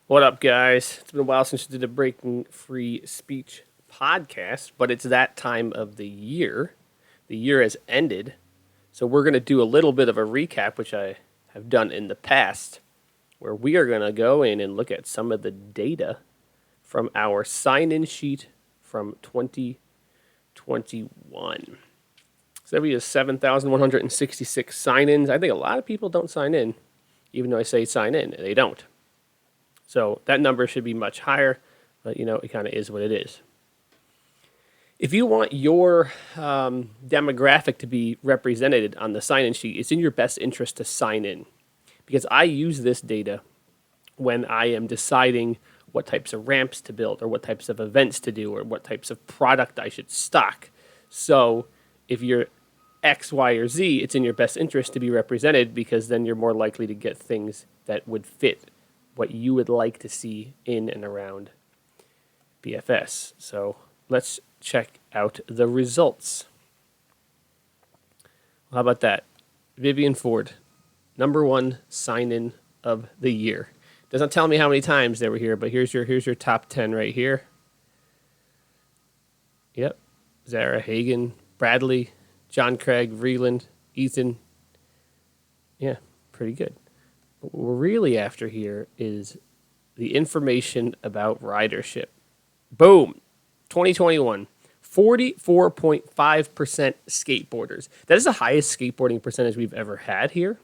What up, guys? It's been a while since we did a Breaking Free Speech podcast, but it's that time of the year. The year has ended, so we're going to do a little bit of a recap, which I have done in the past, where we are going to go in and look at some of the data from our sign in sheet from 2021. So we have 7,166 sign ins. I think a lot of people don't sign in, even though I say sign in, they don't. So that number should be much higher, but it kind of is what it is. If you want your demographic to be represented on the sign in sheet, it's in your best interest to sign in because I use this data when I am deciding what types of ramps to build or what types of events to do or what types of product I should stock. So if you're X, Y, or Z, it's in your best interest to be represented because then you're more likely to get things that would fit what you would like to see in and around BFS. So let's check out the results. How about that? Vivian Ford, number one sign-in of the year. Doesn't tell me how many times they were here, but here's your top 10 right here. Yep. Zara Hagen, Bradley, John Craig, Vreeland, Ethan. Yeah, pretty good. What we're really after here is the information about ridership. Boom. 2021. 44.5% skateboarders. That is the highest skateboarding percentage we've ever had here.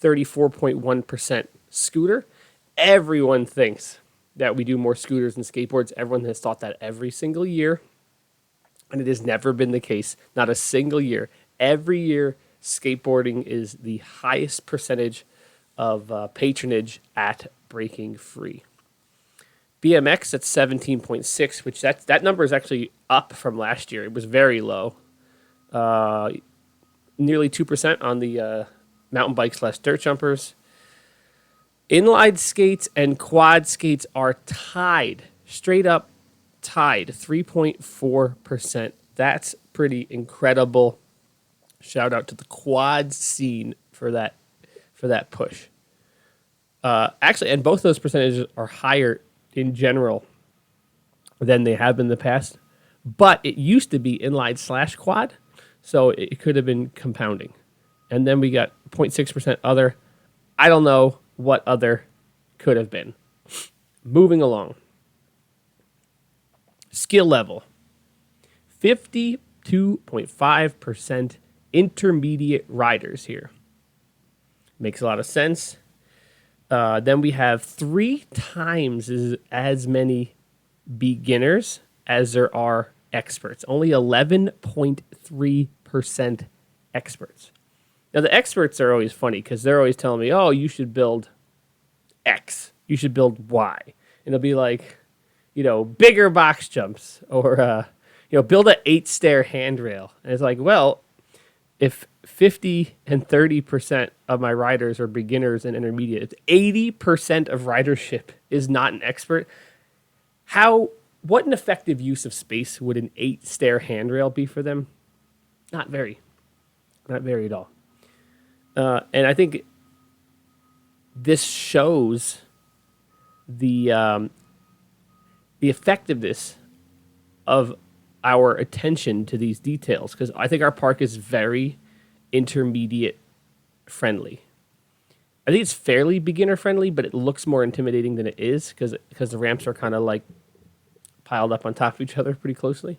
34.1% scooter. Everyone thinks that we do more scooters than skateboards. Everyone has thought that every single year. And it has never been the case. Not a single year. Every year, skateboarding is the highest percentage of patronage at Breaking Free. BMX at 17.6, which that number is actually up from last year. It was very low. Nearly 2% on the mountain bikes / dirt jumpers. Inline skates and quad skates are tied, straight up tied, 3.4%. That's pretty incredible. Shout out to the quad scene for that push. Actually, and both those percentages are higher in general than they have been in the past. But it used to be inline / quad, so it could have been compounding. And then we got 0.6% other. I don't know what other could have been. Moving along. Skill level. 52.5% intermediate riders here. Makes a lot of sense. Then we have 3 times as many beginners as there are experts. Only 11.3% experts. Now, the experts are always funny because they're always telling me, oh, you should build X. You should build Y. And it'll be like, bigger box jumps or, build an 8-stair handrail. And it's like, well, if 50 and 30% of my riders are beginners and intermediate, if 80% of ridership is not an expert, what an effective use of space would an 8-stair handrail be for them? Not very at all. And I think this shows the effectiveness of our attention to these details, because I think our park is very intermediate friendly. I think it's fairly beginner friendly, but it looks more intimidating than it is because the ramps are kind of like piled up on top of each other pretty closely.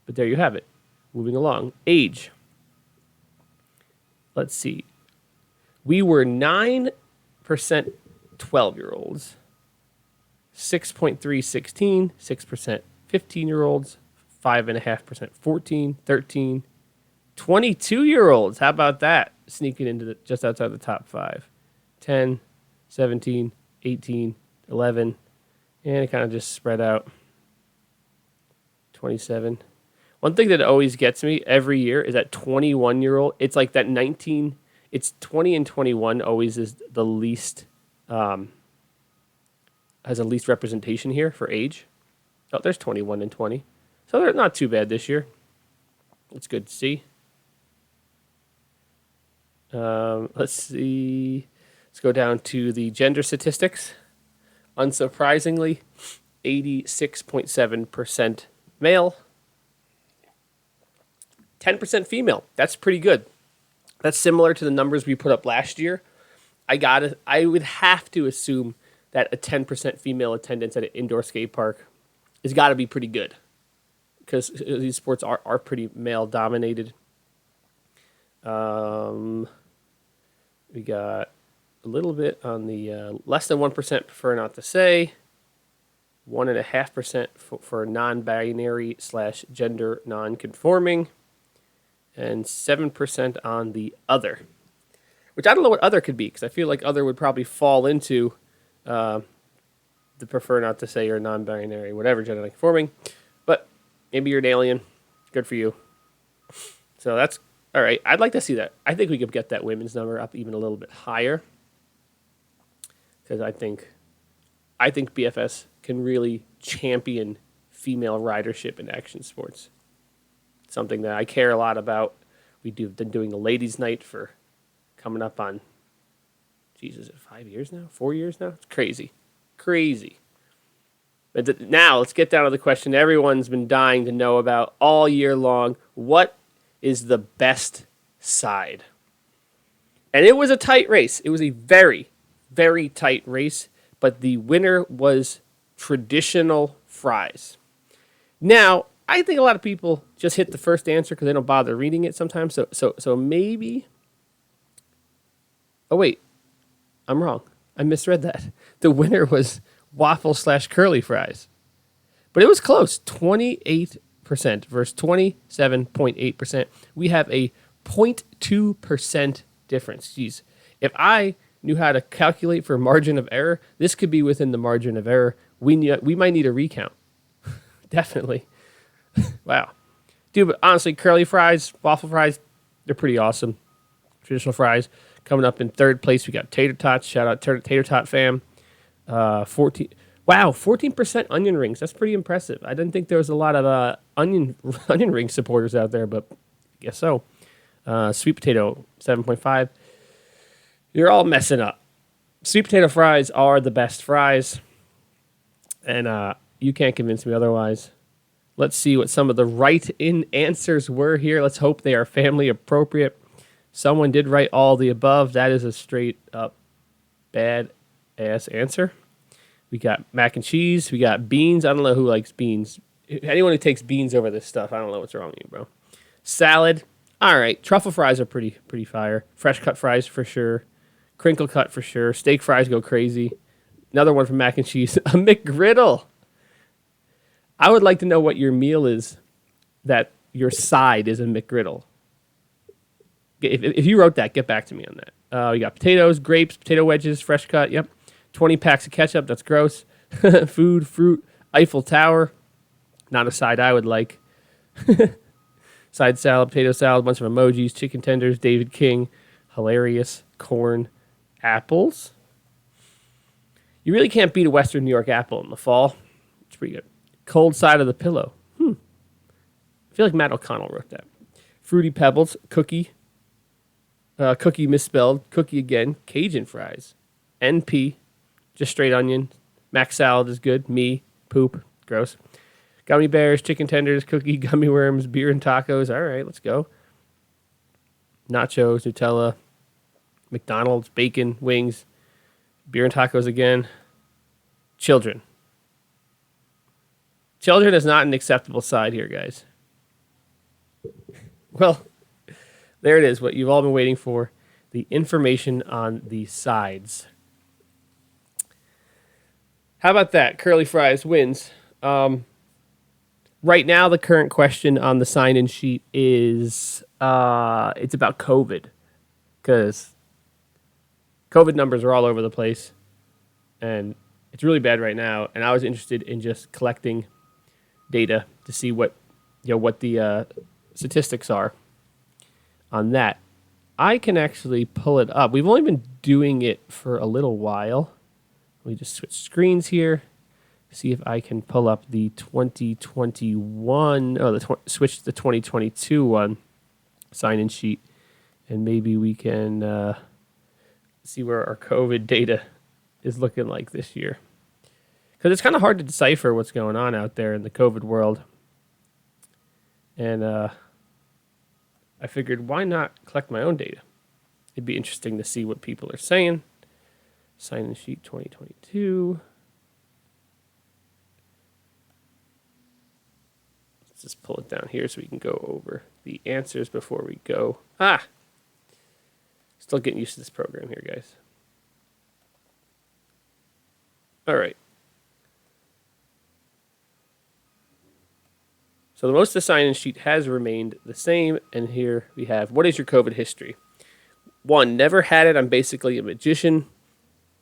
But there you have it. Moving along. Age. Let's see. We were 9% 12-year-olds, 6.3 16, 6% 15-year-olds, 5.5% 14, 13, 22-year-olds. How about that? Sneaking into just outside the top 5. 10, 17, 18, 11, and it kind of just spread out. 27. One thing that always gets me every year is that 21-year-old. It's like that 19. It's 20 and 21 always is the least, has the least representation here for age. Oh, there's 21 and 20. So they're not too bad this year. It's good to see. Let's see. Let's go down to the gender statistics. Unsurprisingly, 86.7% male, 10% female. That's pretty good. That's similar to the numbers we put up last year. I would have to assume that a 10% female attendance at an indoor skate park has got to be pretty good because these sports are pretty male dominated. We got a little bit on the less than 1% prefer not to say, 1.5% for non-binary / gender non-conforming, and 7% on the other, which I don't know what other could be because I feel like other would probably fall into the prefer not to say or non-binary, whatever gender non-conforming. But maybe you're an alien. Good for you. So that's all right. I'd like to see that. I think we could get that women's number up even a little bit higher because I think BFS can really champion female ridership in action sports. Something that I care a lot about. We've been doing the ladies' night for coming up on, Jesus, 5 years now? 4 years now? It's crazy. Crazy. But now let's get down to the question everyone's been dying to know about all year long. What is the best side? And it was a tight race. It was a very, very tight race. But the winner was traditional fries. Now, I think a lot of people just hit the first answer because they don't bother reading it sometimes. So maybe. Oh wait, I'm wrong. I misread that. The winner was waffle / curly fries, but it was close. 28% versus 27.8%. We have a 0.2% difference. Jeez, if I knew how to calculate for margin of error, this could be within the margin of error. We might need a recount. Definitely. Wow. Dude, but honestly, curly fries, waffle fries, they're pretty awesome. Traditional fries. Coming up in third place, we got tater tots. Shout out Tater Tot fam. 14% onion rings. That's pretty impressive. I didn't think there was a lot of onion ring supporters out there, but I guess so. Sweet potato, 7.5. You're all messing up. Sweet potato fries are the best fries, and you can't convince me otherwise. Let's see what some of the right-in answers were here. Let's hope they are family appropriate. Someone did write all the above. That is a straight-up bad-ass answer. We got mac and cheese. We got beans. I don't know who likes beans. Anyone who takes beans over this stuff, I don't know what's wrong with you, bro. Salad. All right. Truffle fries are pretty fire. Fresh cut fries for sure. Crinkle cut for sure. Steak fries go crazy. Another one from mac and cheese. A McGriddle. I would like to know what your meal is that your side is a McGriddle. If you wrote that, get back to me on that. We got potatoes, grapes, potato wedges, fresh cut. Yep. 20 packs of ketchup. That's gross. Food, fruit, Eiffel Tower. Not a side I would like. Side salad, potato salad, bunch of emojis, chicken tenders, David King. Hilarious. Corn. Apples. You really can't beat a Western New York apple in the fall. It's pretty good. Cold side of the pillow. I feel like Matt O'Connell wrote that. Fruity Pebbles, cookie. Cookie misspelled, cookie again. Cajun fries. NP, just straight onion. Mac salad is good. Me, poop, gross. Gummy bears, chicken tenders, cookie, gummy worms, beer and tacos. All right, let's go. Nachos, Nutella, McDonald's, bacon, wings, beer and tacos again. Children. Children is not an acceptable side here, guys. Well, there it is, what you've all been waiting for. The information on the sides. How about that? Curly fries wins. Right now, the current question on the sign-in sheet is it's about COVID. Because COVID numbers are all over the place. And it's really bad right now. And I was interested in just collecting data to see what the statistics are on that. I can actually pull it up. We've only been doing it for a little while. Let me just switch screens here. See if I can pull up the 2021. Switch to the 2022 one sign-in sheet, and maybe we can see where our COVID data is looking like this year. because it's kind of hard to decipher what's going on out there in the COVID world. And I figured, why not collect my own data? It'd be interesting to see what people are saying. Sign-in sheet 2022. Let's just pull it down here so we can go over the answers before we go. Still getting used to this program here, guys. All right. So the most of the sign-in sheet has remained the same, and here we have, what is your COVID history? 1, never had it. I'm basically a magician.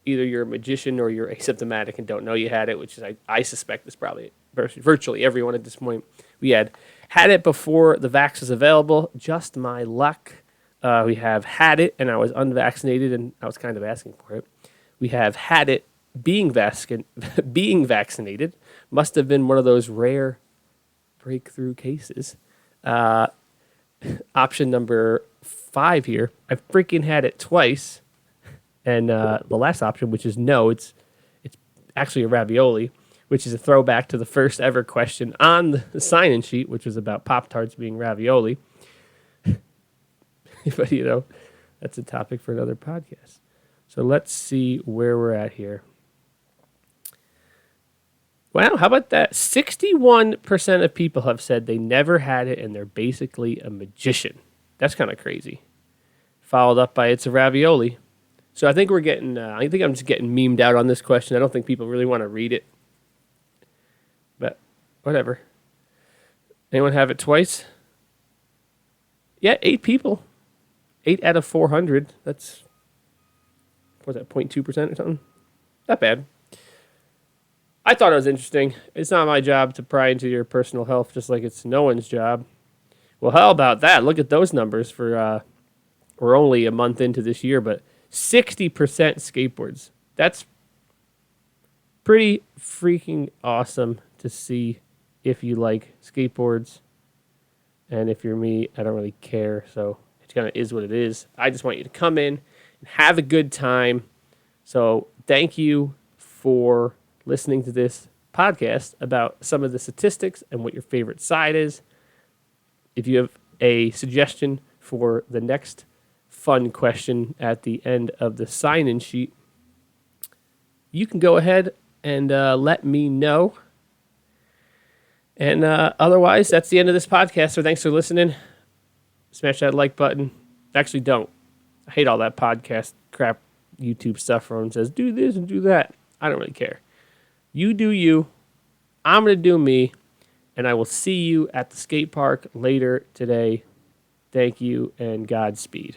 Either you're a magician or you're asymptomatic and don't know you had it, which is, I suspect is probably virtually everyone at this point. We had it before the vax was available. Just my luck. We have had it, and I was unvaccinated, and I was kind of asking for it. We have had it being vaccinated. Must have been one of those rare breakthrough cases. Option number 5 here. I've freaking had it twice. And the last option, which is no, it's actually a ravioli, which is a throwback to the first ever question on the sign-in sheet, which was about Pop-Tarts being ravioli. But, that's a topic for another podcast. So let's see where we're at here. Wow, how about that? 61% of people have said they never had it, and they're basically a magician. That's kind of crazy. Followed up by it's a ravioli. So I think we're getting, I think I'm just getting memed out on this question. I don't think people really want to read it. But whatever. Anyone have it twice? Yeah, 8 people. 8 out of 400. That's, what's that, 0.2% or something? Not bad. I thought it was interesting. It's not my job to pry into your personal health, just like it's no one's job. Well, how about that? Look at those numbers for, we're only a month into this year, but 60% skateboards. That's pretty freaking awesome to see if you like skateboards. And if you're me, I don't really care. So it kind of is what it is. I just want you to come in and have a good time. So thank you for listening to this podcast about some of the statistics and what your favorite side is. If you have a suggestion for the next fun question at the end of the sign-in sheet, you can go ahead and let me know. And otherwise, that's the end of this podcast. So thanks for listening. Smash that like button. Actually, don't. I hate all that podcast crap YouTube stuff where everyone says, do this and do that. I don't really care. You do you. I'm going to do me. And I will see you at the skate park later today. Thank you and Godspeed.